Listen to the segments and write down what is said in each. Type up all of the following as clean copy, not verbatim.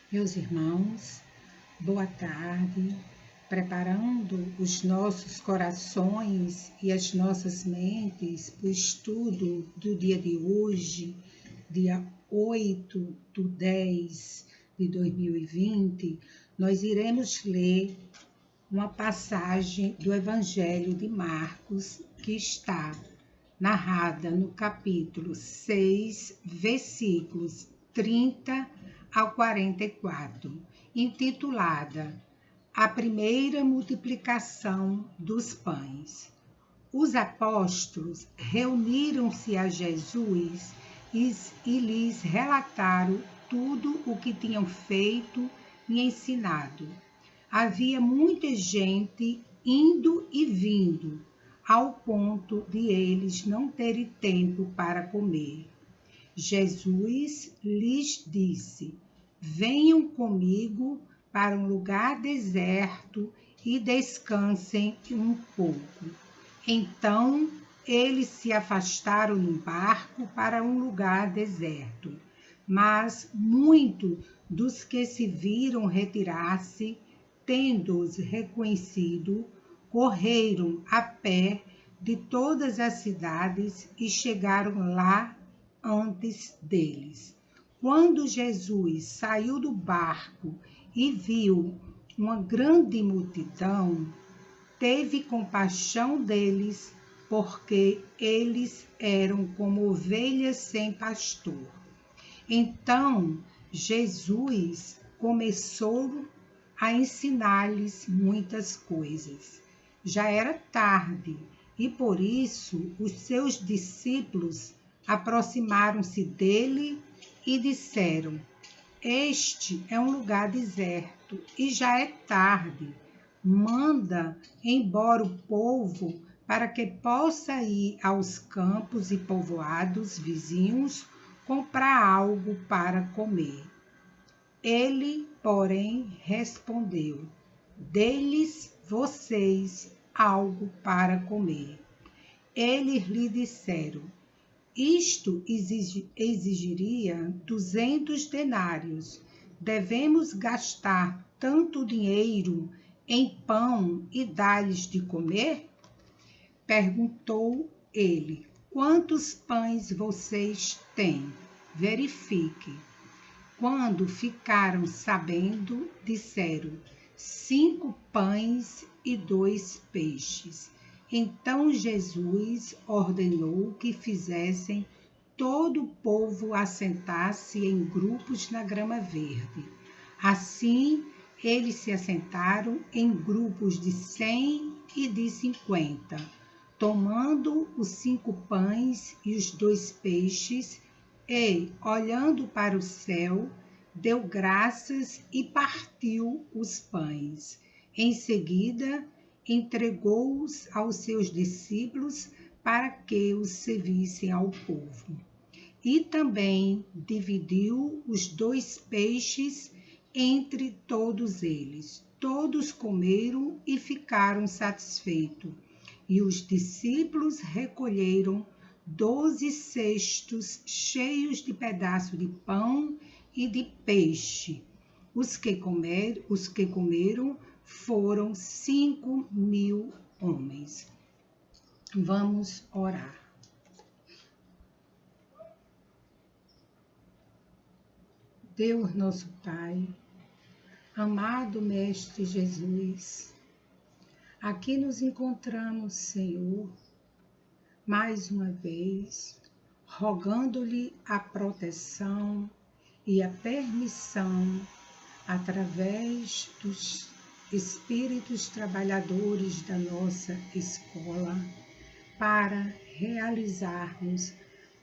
Meus irmãos, boa tarde. Preparando os nossos corações e as nossas mentes para o estudo do dia de hoje, dia 8/10/2020, nós iremos ler uma passagem do Evangelho de Marcos que está narrada no capítulo 6, versículos 30 ao 44, intitulada A Primeira Multiplicação dos Pães. Os apóstolos reuniram-se a Jesus e lhes relataram tudo o que tinham feito e ensinado. Havia muita gente indo e vindo, ao ponto de eles não terem tempo para comer. Jesus lhes disse: venham comigo para um lugar deserto e descansem um pouco. Então eles se afastaram num barco para um lugar deserto. Mas muitos dos que se viram retirar-se, tendo-os reconhecido, correram a pé de todas as cidades e chegaram lá antes deles. Quando Jesus saiu do barco e viu uma grande multidão, teve compaixão deles, porque eles eram como ovelhas sem pastor. Então Jesus começou a ensinar-lhes muitas coisas. Já era tarde e por isso os seus discípulos aproximaram-se dele e disseram: este é um lugar deserto e já é tarde. Manda embora o povo para que possa ir aos campos e povoados vizinhos comprar algo para comer. Ele, porém, respondeu: dê-lhes vocês algo para comer. Eles lhe disseram: isto exigiria 200 denários. Devemos gastar tanto dinheiro em pão e dar-lhes de comer? Perguntou ele: quantos pães vocês têm? Verifique. Quando ficaram sabendo, disseram: 5 pães e 2 peixes. Então Jesus ordenou que fizessem todo o povo assentar-se em grupos na grama verde. Assim, eles se assentaram em grupos de 100 e de 50, tomando os 5 pães e os 2 peixes, e, olhando para o céu, deu graças e partiu os pães. Em seguida, entregou-os aos seus discípulos para que os servissem ao povo. E também dividiu os 2 peixes entre todos eles. Todos comeram e ficaram satisfeitos. E os discípulos recolheram 12 cestos cheios de pedaços de pão e de peixe. Os que comeram foram 5.000 homens. Vamos orar. Deus nosso Pai, amado Mestre Jesus, aqui nos encontramos, Senhor, mais uma vez, rogando-lhe a proteção e a permissão através dos espíritos trabalhadores da nossa escola para realizarmos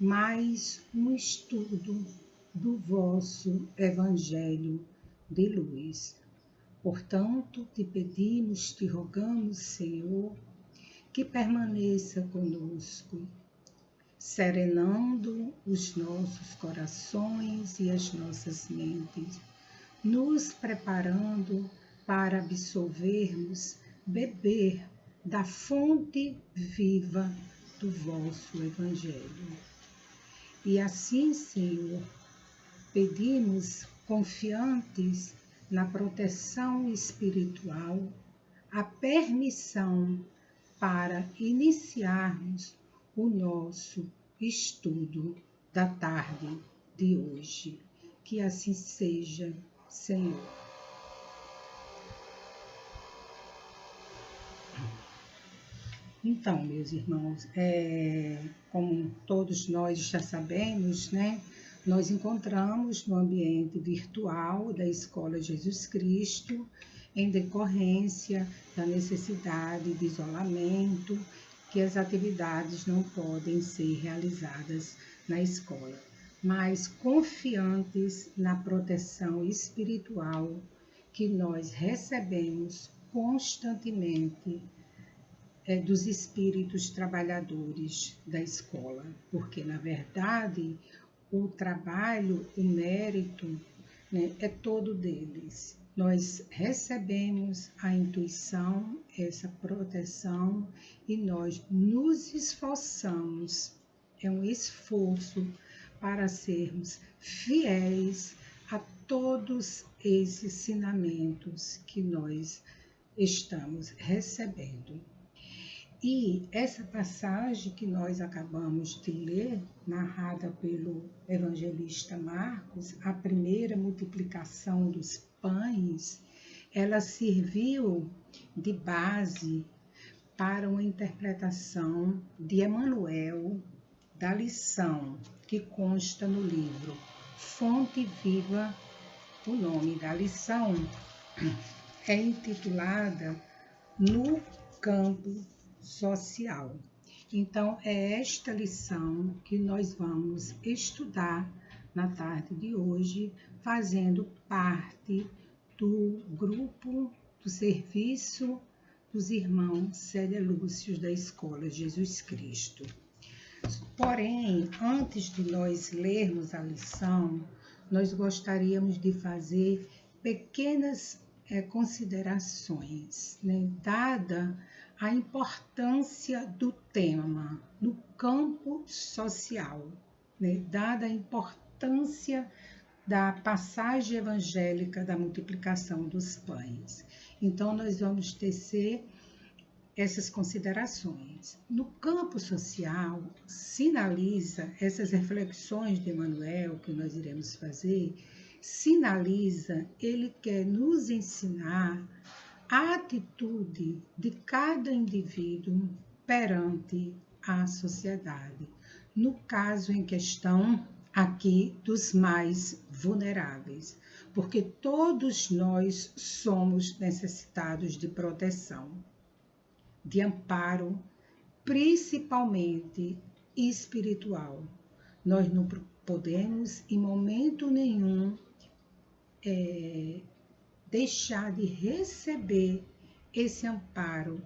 mais um estudo do vosso Evangelho de luz. Portanto, te pedimos, te rogamos, Senhor, que permaneça conosco, serenando os nossos corações e as nossas mentes, nos preparando para absorvermos, beber da fonte viva do vosso Evangelho. E assim, Senhor, pedimos confiantes na proteção espiritual, a permissão para iniciarmos o nosso estudo da tarde de hoje. Que assim seja, Senhor. Então, meus irmãos, como todos nós já sabemos, né, nós encontramos no ambiente virtual da Escola Jesus Cristo, em decorrência da necessidade de isolamento, que as atividades não podem ser realizadas na escola, mas confiantes na proteção espiritual que nós recebemos constantemente dos espíritos trabalhadores da escola, porque, na verdade, o trabalho, o mérito, né, é todo deles. Nós recebemos a intuição, essa proteção, e nós nos esforçamos, é um esforço para sermos fiéis a todos esses ensinamentos que nós estamos recebendo. E essa passagem que nós acabamos de ler, narrada pelo evangelista Marcos, a primeira multiplicação dos pães, ela serviu de base para uma interpretação de Emmanuel da lição que consta no livro Fonte Viva. O nome da lição é intitulada No Campo Social. Então, é esta lição que nós vamos estudar na tarde de hoje, fazendo parte do grupo do serviço dos irmãos Célia Lúcios da Escola Jesus Cristo. Porém, antes de nós lermos a lição, nós gostaríamos de fazer pequenas considerações, né, dada a importância do tema no campo social, né, dada a importância da passagem evangélica da multiplicação dos pães. Então, nós vamos tecer essas considerações. No campo social, sinaliza essas reflexões de Emmanuel que nós iremos fazer, sinaliza, ele quer nos ensinar a atitude de cada indivíduo perante a sociedade, no caso em questão aqui dos mais vulneráveis, porque todos nós somos necessitados de proteção, de amparo, principalmente espiritual. Nós não podemos, em momento nenhum, deixar de receber esse amparo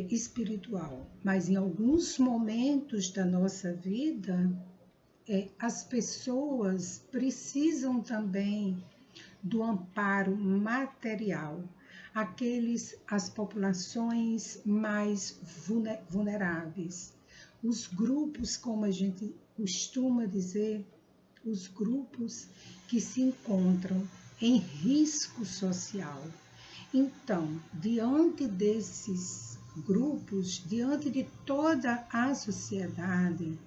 espiritual. Mas em alguns momentos da nossa vida, as pessoas precisam também do amparo material, as populações mais vulneráveis, os grupos, como a gente costuma dizer, os grupos que se encontram em risco social. Então, diante desses grupos, diante de toda a sociedade,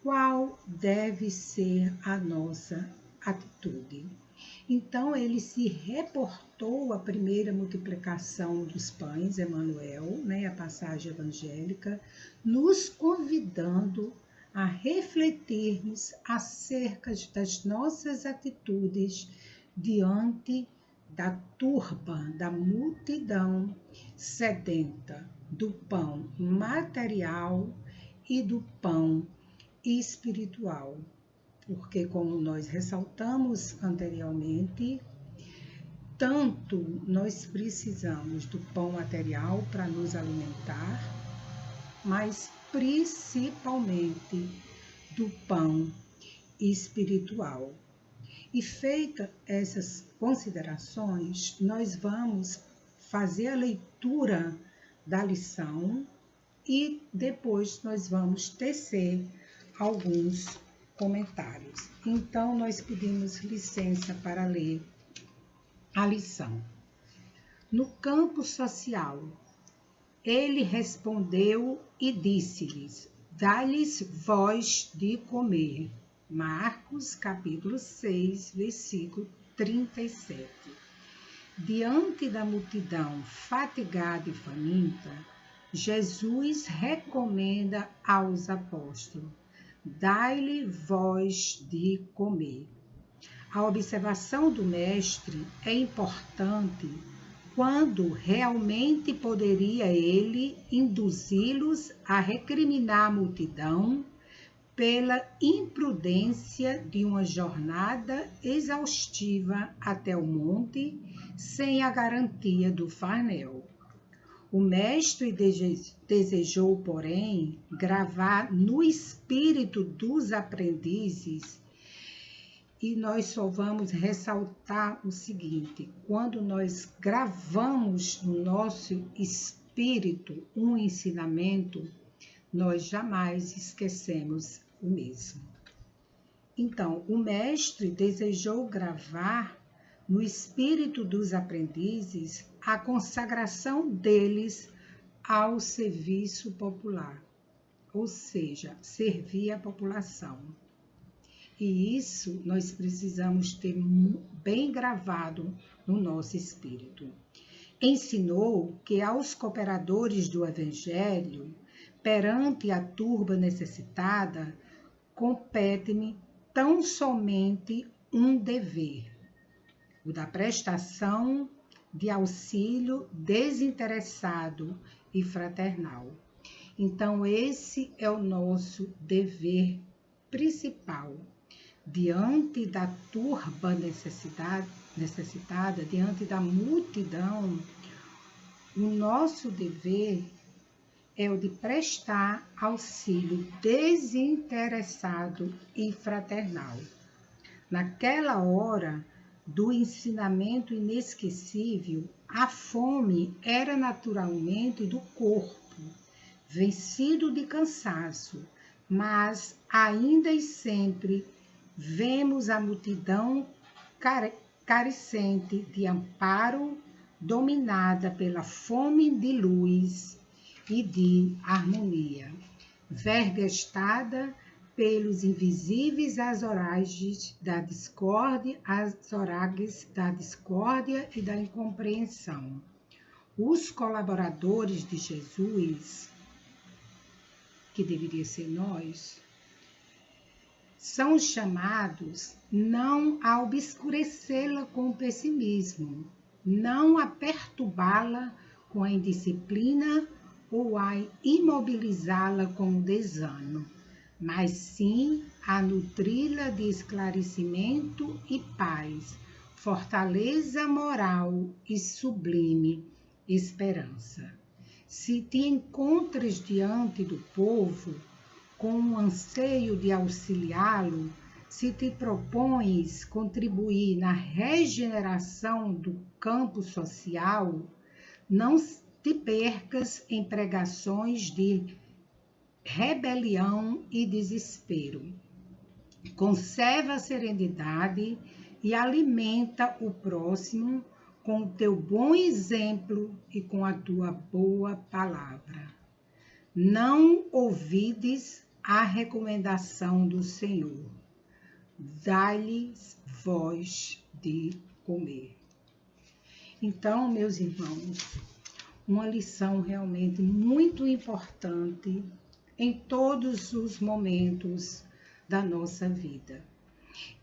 qual deve ser a nossa atitude? Então, ele se reportou à primeira multiplicação dos pães, Emmanuel, né, a passagem evangélica, nos convidando a refletirmos acerca das nossas atitudes diante da turba, da multidão sedenta do pão material e do pão espiritual. Porque, como nós ressaltamos anteriormente, tanto nós precisamos do pão material para nos alimentar, mas principalmente do pão espiritual. E feitas essas considerações, nós vamos fazer a leitura da lição e depois nós vamos tecer alguns comentários. Então, nós pedimos licença para ler a lição. No campo social, ele respondeu e disse-lhes: dá-lhes vós de comer. Marcos, capítulo 6, versículo 37. Diante da multidão fatigada e faminta, Jesus recomenda aos apóstolos: dai-lhe vós de comer. A observação do mestre é importante quando realmente poderia ele induzi-los a recriminar a multidão pela imprudência de uma jornada exaustiva até o monte, sem a garantia do farnel. O mestre desejou, porém, gravar no espírito dos aprendizes, e nós só vamos ressaltar o seguinte: quando nós gravamos no nosso espírito um ensinamento, nós jamais esquecemos o mesmo. Então, o mestre desejou gravar no espírito dos aprendizes a consagração deles ao serviço popular, ou seja, servir a população. E isso nós precisamos ter bem gravado no nosso espírito. Ensinou que aos cooperadores do Evangelho, perante a turba necessitada, compete-me tão somente um dever, o da prestação de auxílio desinteressado e fraternal. Então, esse é o nosso dever principal. Diante da turba necessitada, diante da multidão, o nosso dever é o de prestar auxílio desinteressado e fraternal. Naquela hora do ensinamento inesquecível, a fome era naturalmente do corpo, vencido de cansaço, mas ainda e sempre vemos a multidão carecente de amparo, dominada pela fome de luz e de harmonia, vergastada pelos invisíveis azorages da discórdia, e da incompreensão. Os colaboradores de Jesus, que deveria ser nós, são chamados não a obscurecê-la com o pessimismo, não a perturbá-la com a indisciplina ou a imobilizá-la com o desânimo, mas sim a nutri-la de esclarecimento e paz, fortaleza moral e sublime esperança. Se te encontras diante do povo com um anseio de auxiliá-lo, se te propões contribuir na regeneração do campo social, não te percas em pregações de rebelião e desespero. Conserva a serenidade e alimenta o próximo com o teu bom exemplo e com a tua boa palavra. Não ouvides a recomendação do Senhor: dai-lhes vós de comer. Então, meus irmãos, uma lição realmente muito importante em todos os momentos da nossa vida.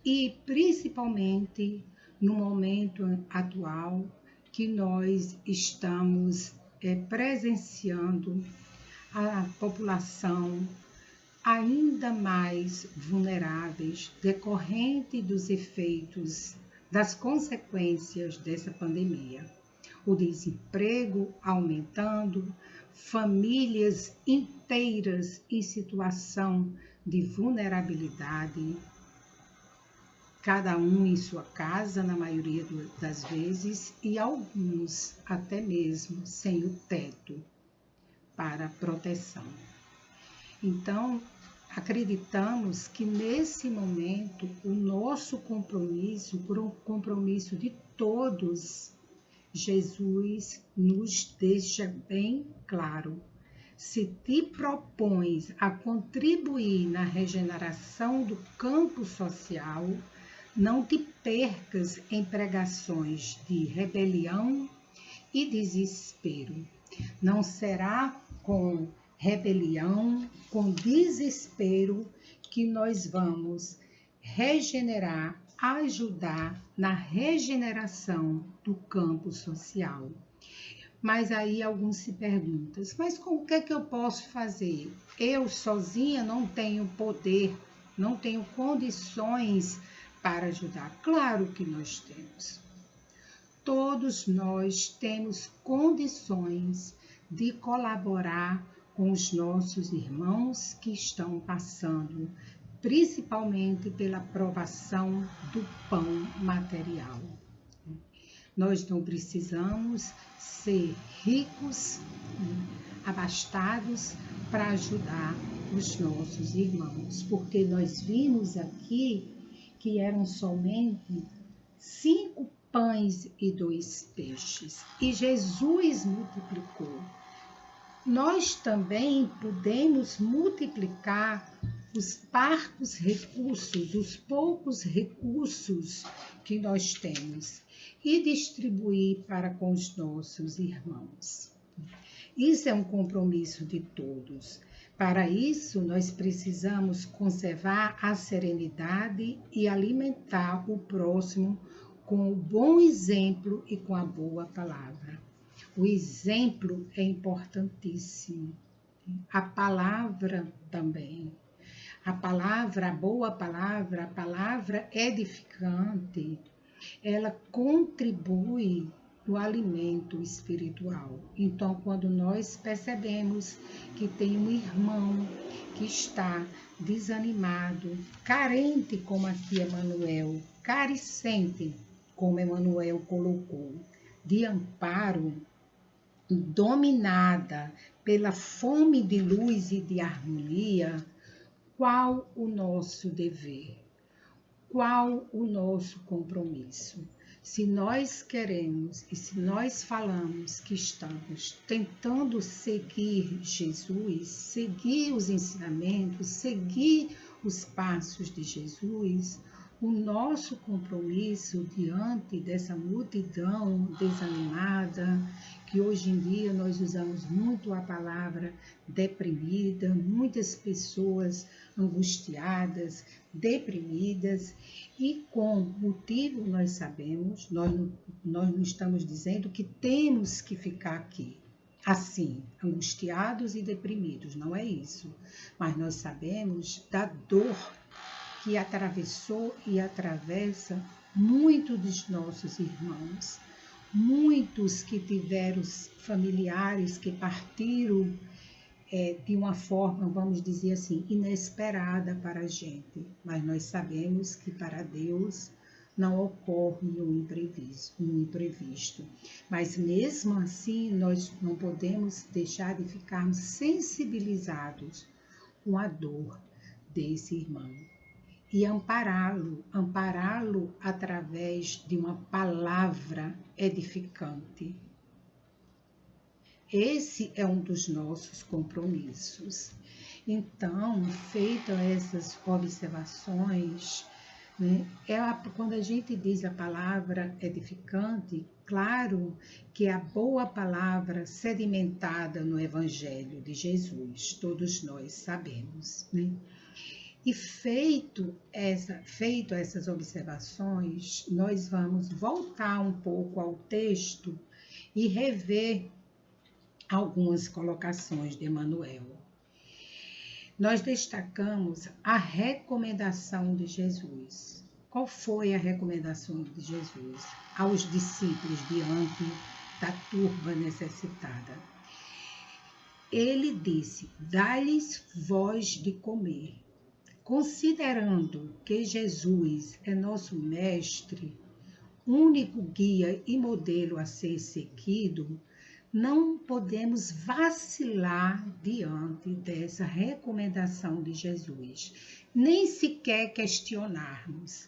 E principalmente no momento atual que nós estamos presenciando a população ainda mais vulneráveis decorrente dos efeitos das consequências dessa pandemia. O desemprego aumentando, famílias inteiras em situação de vulnerabilidade, cada um em sua casa, na maioria das vezes, e alguns até mesmo sem o teto para proteção. Então, acreditamos que nesse momento o nosso compromisso, por um compromisso de todos, Jesus nos deixa bem claro. Se te propões a contribuir na regeneração do campo social, não te percas em pregações de rebelião e desespero. Não será com rebelião, com desespero, que nós vamos regenerar, ajudar na regeneração do campo social. Mas aí alguns se perguntam, mas com o que é que eu posso fazer? Eu sozinha não tenho poder, não tenho condições para ajudar. Claro que nós temos. Todos nós temos condições de colaborar com os nossos irmãos que estão passando, principalmente pela provação do pão material. Nós não precisamos ser ricos, abastados para ajudar os nossos irmãos, porque nós vimos aqui que eram somente 5 pães e 2 peixes, e Jesus multiplicou. Nós também podemos multiplicar os parcos recursos, os poucos recursos que nós temos e distribuir para com os nossos irmãos. Isso é um compromisso de todos. Para isso, nós precisamos conservar a serenidade e alimentar o próximo com o bom exemplo e com a boa palavra. O exemplo é importantíssimo. A palavra também. A palavra, a boa palavra, a palavra edificante, ela contribui no alimento espiritual. Então, quando nós percebemos que tem um irmão que está desanimado, carente, como aqui Emmanuel, carecente, como Emmanuel colocou, de amparo, dominada pela fome de luz e de harmonia, qual o nosso dever? Qual o nosso compromisso? Se nós queremos e se nós falamos que estamos tentando seguir Jesus, seguir os ensinamentos, seguir os passos de Jesus, o nosso compromisso diante dessa multidão desanimada, que hoje em dia nós usamos muito a palavra deprimida, muitas pessoas angustiadas, deprimidas, e com motivo nós sabemos, nós não estamos dizendo que temos que ficar aqui assim, angustiados e deprimidos, não é isso, mas nós sabemos da dor que atravessou e atravessa muitos dos nossos irmãos, muitos que tiveram familiares que partiram de uma forma, vamos dizer assim, inesperada para a gente, mas nós sabemos que para Deus não ocorre no imprevisto. Mas mesmo assim, nós não podemos deixar de ficarmos sensibilizados com a dor desse irmão e ampará-lo através de uma palavra edificante. Esse é um dos nossos compromissos. Então, feitas essas observações, né, quando a gente diz a palavra edificante, claro que é a boa palavra sedimentada no Evangelho de Jesus, todos nós sabemos, né? E feito essas observações, nós vamos voltar um pouco ao texto e rever algumas colocações de Emmanuel. Nós destacamos a recomendação de Jesus. Qual foi a recomendação de Jesus aos discípulos diante da turba necessitada? Ele disse: dai-lhes vós de comer. Considerando que Jesus é nosso mestre, único guia e modelo a ser seguido, não podemos vacilar diante dessa recomendação de Jesus, nem sequer questionarmos.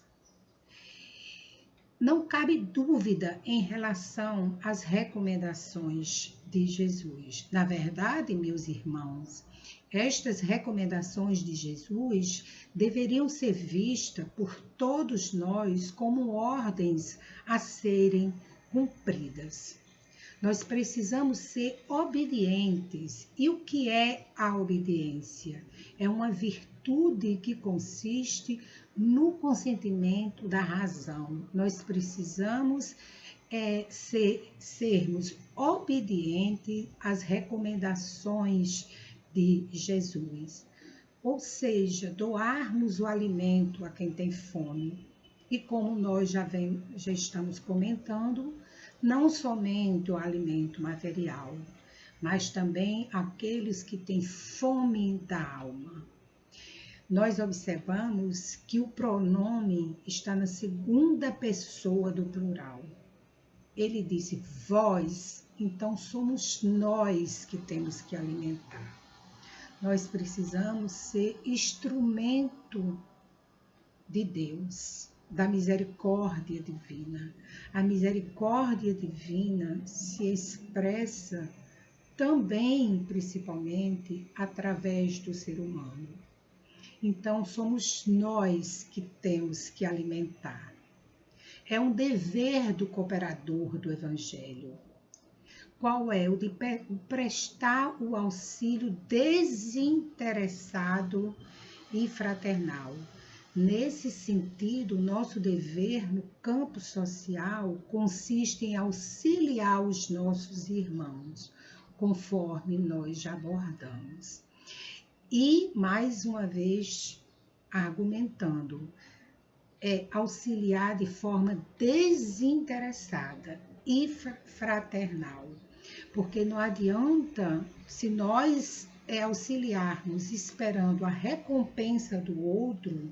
Não cabe dúvida em relação às recomendações de Jesus. Na verdade, meus irmãos, estas recomendações de Jesus deveriam ser vistas por todos nós como ordens a serem cumpridas. Nós precisamos ser obedientes. E o que é a obediência? É uma virtude que consiste no consentimento da razão. Nós precisamos sermos obedientes às recomendações de Jesus. Ou seja, doarmos o alimento a quem tem fome. E como nós já estamos comentando, não somente o alimento material, mas também aqueles que têm fome da alma. Nós observamos que o pronome está na segunda pessoa do plural. Ele disse vós, então somos nós que temos que alimentar. Nós precisamos ser instrumento de Deus, da misericórdia divina. A misericórdia divina se expressa também, principalmente, através do ser humano. Então, somos nós que temos que alimentar. É um dever do cooperador do Evangelho. Qual é? O de prestar o auxílio desinteressado e fraternal. Nesse sentido, nosso dever no campo social consiste em auxiliar os nossos irmãos, conforme nós já abordamos. E, mais uma vez, argumentando, auxiliar de forma desinteressada e fraternal. Porque não adianta, se nós auxiliarmos esperando a recompensa do outro,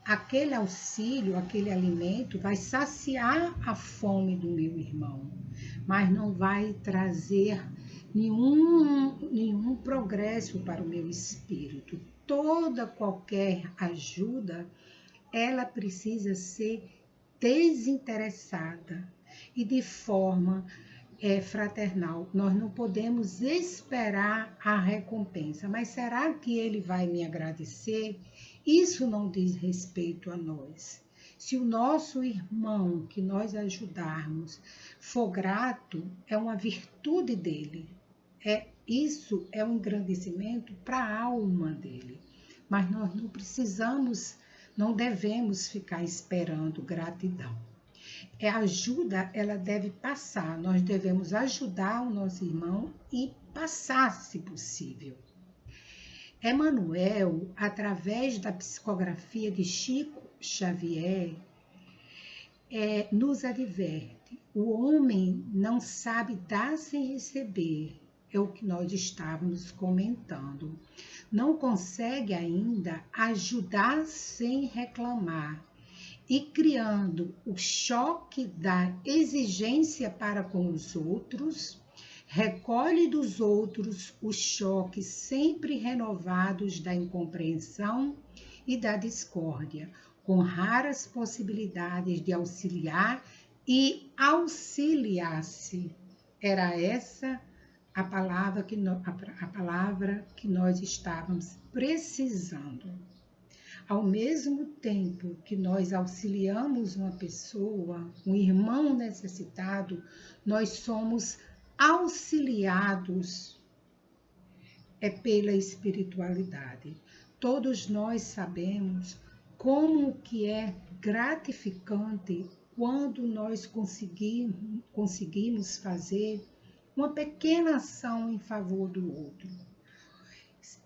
aquele auxílio, aquele alimento vai saciar a fome do meu irmão, mas não vai trazer nenhum progresso para o meu espírito. Qualquer ajuda, ela precisa ser desinteressada e de forma fraternal. Nós não podemos esperar a recompensa, mas será que ele vai me agradecer? Isso não diz respeito a nós. Se o nosso irmão que nós ajudarmos for grato, é uma virtude dele. Isso é um engrandecimento para a alma dele. Mas nós não devemos ficar esperando gratidão. A ajuda, ela deve passar. Nós devemos ajudar o nosso irmão e passar, se possível. Emmanuel, através da psicografia de Chico Xavier, nos adverte. O homem não sabe dar sem receber. É o que nós estávamos comentando. Não consegue ainda ajudar sem reclamar. E criando o choque da exigência para com os outros, recolhe dos outros os choques sempre renovados da incompreensão e da discórdia, com raras possibilidades de auxiliar e auxiliar-se. Era essa a palavra que nós estávamos precisando. Ao mesmo tempo que nós auxiliamos uma pessoa, um irmão necessitado, nós somos auxiliados pela espiritualidade. Todos nós sabemos como que é gratificante quando nós conseguimos fazer uma pequena ação em favor do outro.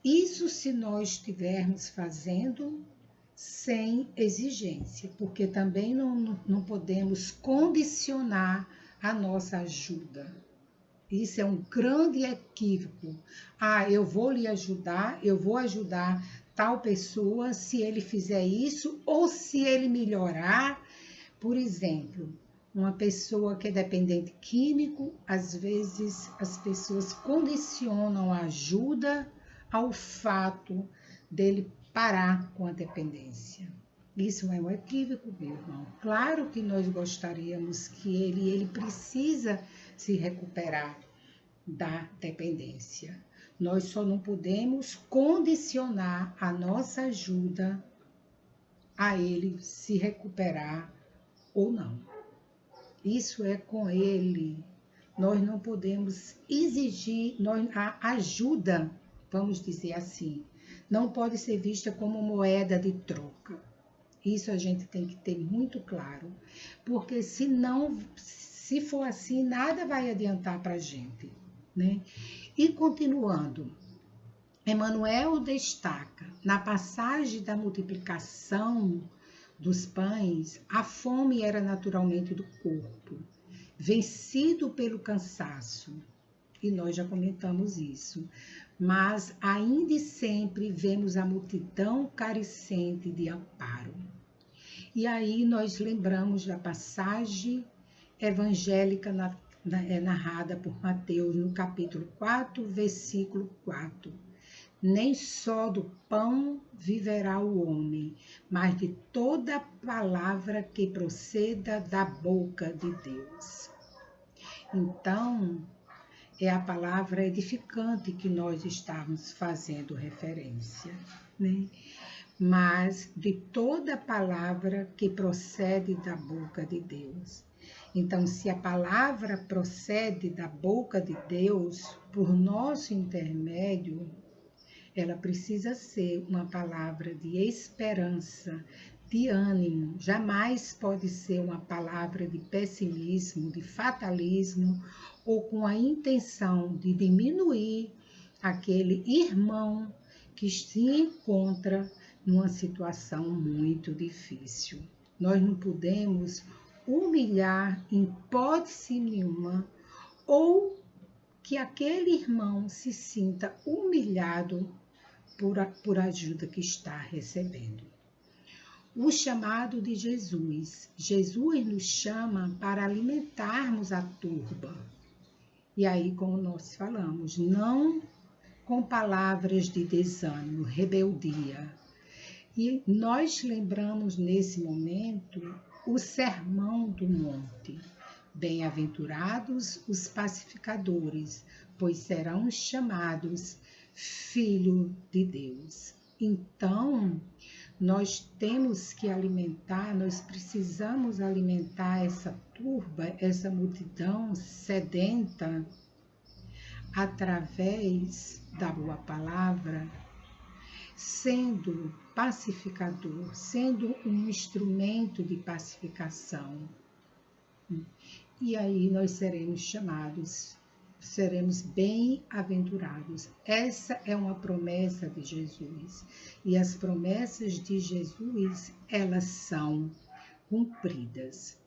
Isso se nós estivermos fazendo sem exigência, porque também não podemos condicionar a nossa ajuda. Isso é um grande equívoco. Eu vou lhe ajudar, eu vou ajudar tal pessoa se ele fizer isso ou se ele melhorar. Por exemplo, Uma pessoa que é dependente químico, às vezes as pessoas condicionam a ajuda ao fato dele parar com a dependência. Isso é um equívoco, meu irmão. Claro que nós gostaríamos que ele precisa se recuperar da dependência. Nós só não podemos condicionar a nossa ajuda a ele se recuperar ou não. Isso é com ele. Nós não podemos exigir, a ajuda, vamos dizer assim, não pode ser vista como moeda de troca. Isso a gente tem que ter muito claro, porque se for assim, nada vai adiantar para a gente, né? E continuando, Emmanuel destaca, na passagem da multiplicação dos pães, a fome era naturalmente do corpo, vencido pelo cansaço, e nós já comentamos isso, mas ainda e sempre vemos a multidão carecente de amparo. E aí nós lembramos da passagem evangélica narrada por Mateus no capítulo 4, versículo 4. Nem só do pão viverá o homem, mas de toda palavra que proceda da boca de Deus. Então, é a palavra edificante que nós estamos fazendo referência, né? Mas de toda palavra que procede da boca de Deus. Então, se a palavra procede da boca de Deus, por nosso intermédio, ela precisa ser uma palavra de esperança, de ânimo. Jamais pode ser uma palavra de pessimismo, de fatalismo, ou com a intenção de diminuir aquele irmão que se encontra numa situação muito difícil. Nós não podemos humilhar em hipótese nenhuma, ou que aquele irmão se sinta humilhado por ajuda que está recebendo. O chamado de Jesus. Jesus nos chama para alimentarmos a turba. E aí, como nós falamos, não com palavras de desânimo, rebeldia. E nós lembramos nesse momento o Sermão do Monte. Bem-aventurados os pacificadores, pois serão chamados filho de Deus. Então, nós temos que alimentar, nós precisamos alimentar essa turba, essa multidão sedenta, através da boa palavra, sendo pacificador, sendo um instrumento de pacificação. E aí nós seremos chamados, seremos bem-aventurados. Essa é uma promessa de Jesus. E as promessas de Jesus, elas são cumpridas.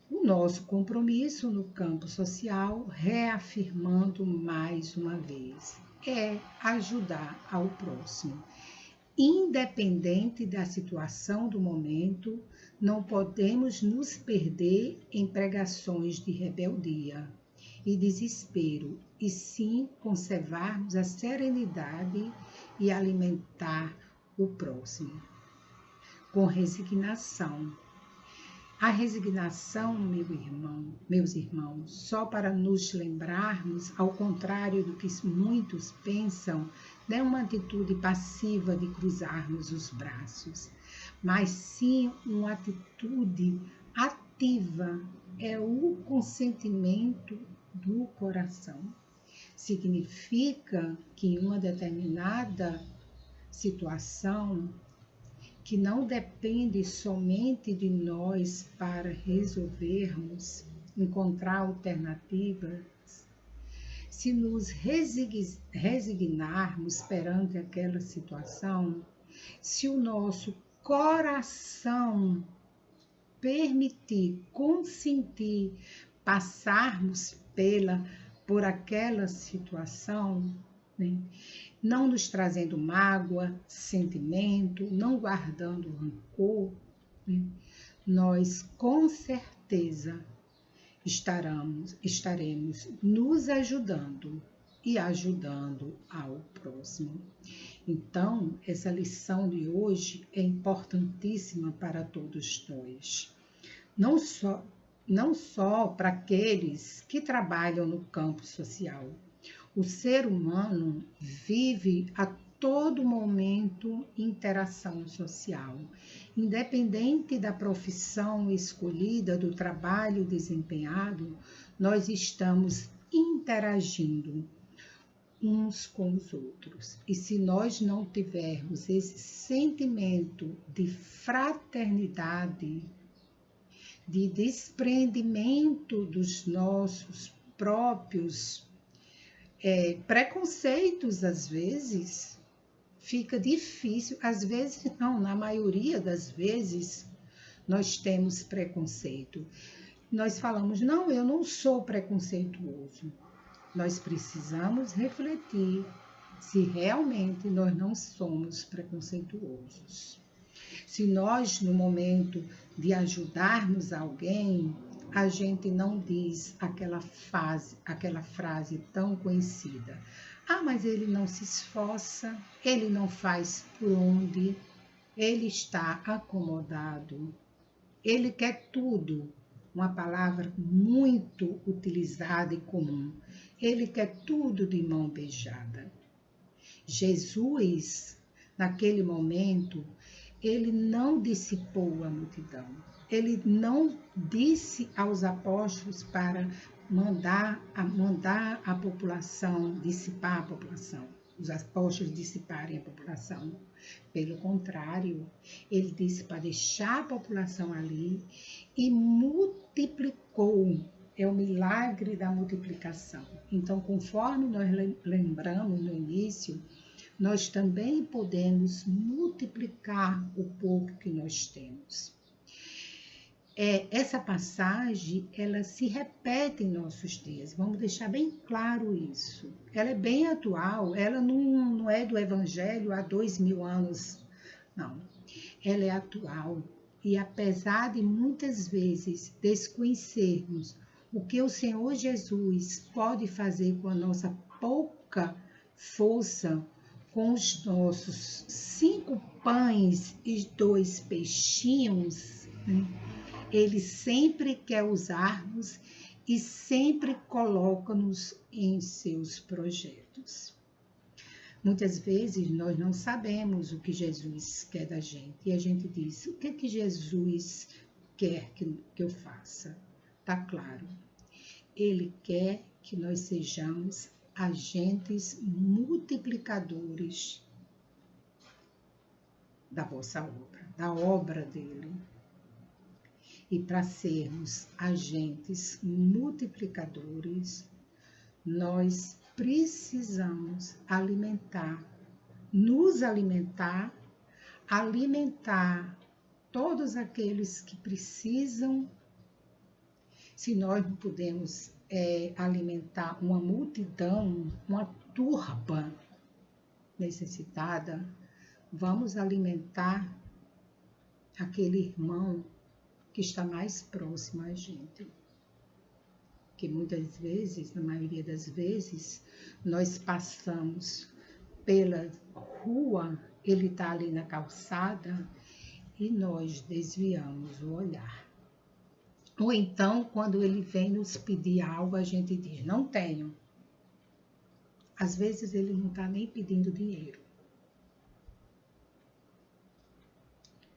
O nosso compromisso no campo social, reafirmando mais uma vez, é ajudar ao próximo. Independente da situação do momento, não podemos nos perder em pregações de rebeldia e desespero, e sim conservarmos a serenidade e alimentar o próximo com resignação. A resignação, meus irmãos, só para nos lembrarmos, ao contrário do que muitos pensam, não é uma atitude passiva de cruzarmos os braços, mas sim uma atitude ativa, é o consentimento do coração. Significa que em uma determinada situação, que não depende somente de nós para resolvermos, encontrar alternativas, se nos resignarmos perante aquela situação, se o nosso coração permitir, consentir, passarmos por aquela situação, né? Não nos trazendo mágoa, sentimento, não guardando rancor, né? Nós com certeza certeza estaremos nos ajudando e ajudando ao próximo. Então, essa lição de hoje é importantíssima para todos nós. Não só para aqueles que trabalham no campo social. O ser humano vive a todo momento interação social. Independente da profissão escolhida, do trabalho desempenhado, nós estamos interagindo uns com os outros. E se nós não tivermos esse sentimento de fraternidade, de desprendimento dos nossos próprios preconceitos, às vezes, fica difícil. Às vezes não, na maioria das vezes, nós temos preconceito. Nós falamos, não, eu não sou preconceituoso. Nós precisamos refletir se realmente nós não somos preconceituosos. Se nós, no momento de ajudarmos alguém, a gente não diz aquela frase tão conhecida. Ah, mas ele não se esforça, ele não faz por onde, ele está acomodado, ele quer tudo. Uma palavra muito utilizada e comum. Ele quer tudo de mão beijada. Jesus, naquele momento, ele não dissipou a multidão. Ele não disse aos apóstolos para mandar a população, dissipar a população. Os apóstolos dissiparem a população. Pelo contrário, ele disse para deixar a população ali e multiplicou. É o milagre da multiplicação. Então, conforme nós lembramos no início, nós também podemos multiplicar o pouco que nós temos. Essa passagem, ela se repete em nossos dias. Vamos deixar bem claro isso. Ela é bem atual, ela não é do Evangelho há 2000 anos, não. Ela é atual e apesar de muitas vezes desconhecermos o que o Senhor Jesus pode fazer com a nossa pouca força, com os nossos 5 pães e 2 peixinhos, né? Ele sempre quer usar-nos e sempre coloca-nos em seus projetos. Muitas vezes nós não sabemos o que Jesus quer da gente e a gente diz, o que é que Jesus quer que eu faça? Tá claro, ele quer que nós sejamos agentes multiplicadores da vossa obra, da obra dele. E para sermos agentes multiplicadores, nós precisamos nos alimentar todos aqueles que precisam. Se nós não podemos alimentar uma multidão, uma turba necessitada, vamos alimentar aquele irmão que está mais próximo a gente. Que muitas vezes, na maioria das vezes, nós passamos pela rua, ele está ali na calçada e nós desviamos o olhar. Ou então, quando ele vem nos pedir algo, a gente diz, não tenho. Às vezes ele não está nem pedindo dinheiro.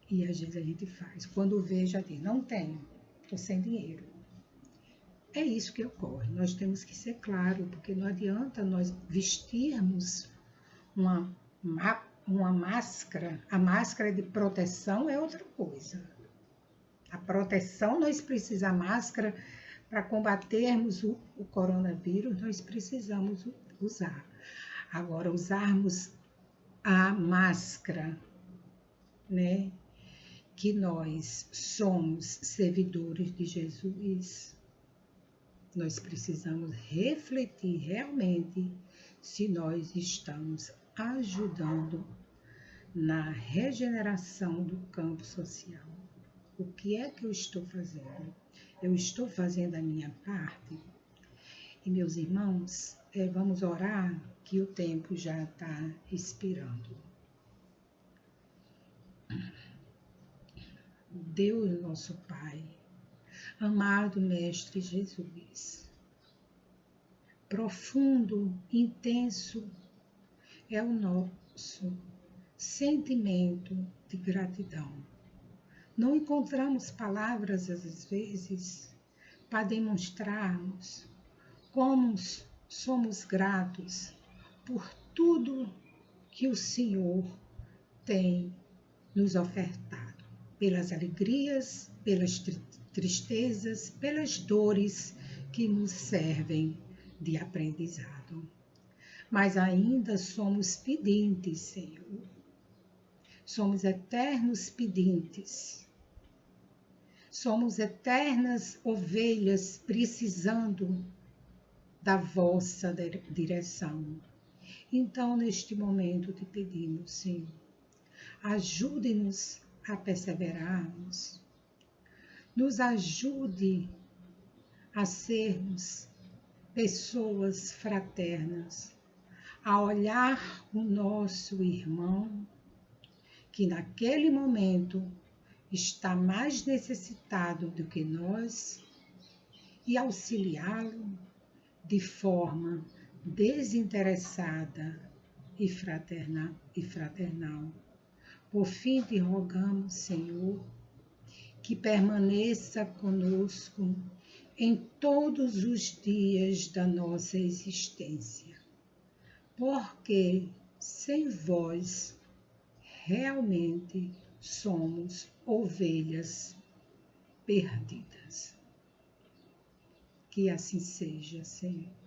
E às vezes a gente faz. Quando vê, já diz, não tenho, estou sem dinheiro. É isso que ocorre. Nós temos que ser claros, porque não adianta nós vestirmos uma máscara. A máscara de proteção é outra coisa. A proteção, nós precisamos, a máscara, para combatermos o coronavírus, nós precisamos usar. Agora, usarmos a máscara, né? Que nós somos servidores de Jesus, nós precisamos refletir realmente se nós estamos ajudando na regeneração do campo social. O que é que eu estou fazendo? eu estou fazendo a minha parte. E meus irmãos, vamos orar que o tempo já está expirando. Deus nosso Pai, amado Mestre Jesus, profundo, intenso é o nosso sentimento de gratidão. Não encontramos palavras, às vezes, para demonstrarmos como somos gratos por tudo que o Senhor tem nos ofertado, pelas alegrias, pelas tristezas, pelas dores que nos servem de aprendizado. Mas ainda somos pedintes, Senhor. Somos eternos pedintes. Somos eternas ovelhas precisando da vossa direção. Então, neste momento, te pedimos, Senhor, ajude-nos a perseverarmos. Nos ajude a sermos pessoas fraternas, a olhar o nosso irmão que naquele momento está mais necessitado do que nós e auxiliá-lo de forma desinteressada e fraternal. Por fim, te rogamos, Senhor, que permaneça conosco em todos os dias da nossa existência, porque sem vós realmente somos ovelhas perdidas. Que assim seja, Senhor.